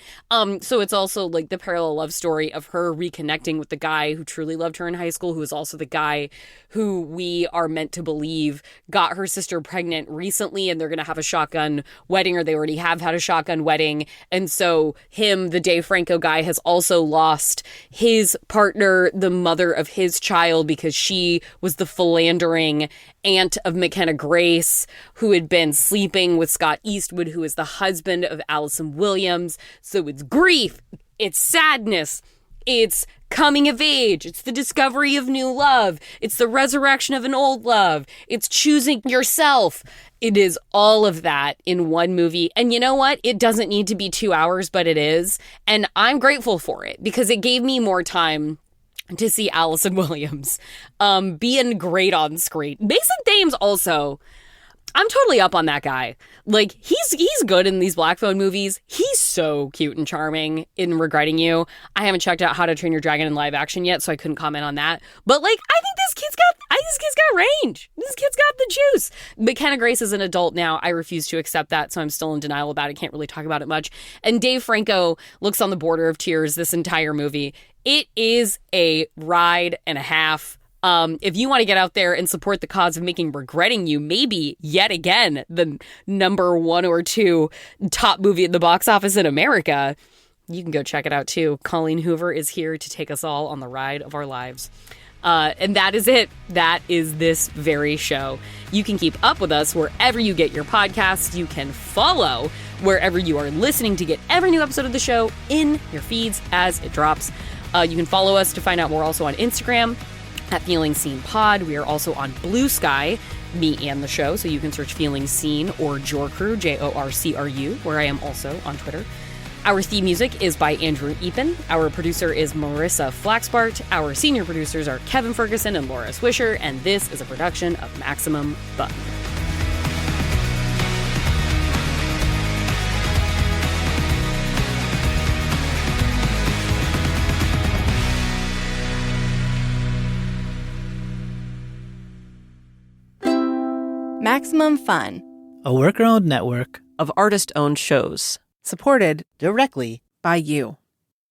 So it's also like the parallel love story of her reconnecting with the guy who truly loved her in high school, who is also the guy who we are meant to believe got her sister pregnant recently, and they're going to have a shotgun wedding, or they already have had a shotgun wedding. And so him, the Dave Franco guy, has also lost his partner, the mother of his child, because she was the philandering aunt of McKenna Grace, who had been sleeping with Scott Eastwood, who is the husband of Allison Williams. So it's grief, it's sadness, it's coming of age, it's the discovery of new love, it's the resurrection of an old love, it's choosing yourself. It is all of that in one movie. And you know what? It doesn't need to be 2 hours, but it is. And I'm grateful for it because it gave me more time to see Allison Williams being great on screen. Mason Thames also, I'm totally up on that guy. Like, he's good in these Black Phone movies. He's so cute and charming in Regretting You. I haven't checked out How to Train Your Dragon in live action yet, so I couldn't comment on that. But like, I think this kid's got range. This kid's got the juice. McKenna Grace is an adult now. I refuse to accept that, so I'm still in denial about it. Can't really talk about it much. And Dave Franco looks on the border of tears this entire movie. It is a ride and a half. If you want to get out there and support the cause of making Regretting You maybe yet again the number 1 or 2 top movie at the box office in America, you can go check it out too. Colleen Hoover is here to take us all on the ride of our lives. And that is it. That is this very show. You can keep up with us wherever you get your podcasts. You can follow wherever you are listening to get every new episode of the show in your feeds as it drops. You can follow us to find out more also on Instagram at Feeling Seen Pod. We are also on Blue Sky, me and the show, so you can search Feeling Seen or Jorcru, Jorcru, where I am also on Twitter. Our theme music is by Andrew Epen. Our producer is Marissa Flaxbart. Our senior producers are Kevin Ferguson and Laura Swisher, and this is a production of Maximum Fun. Maximum Fun, a worker-owned network of artist-owned shows, supported directly by you.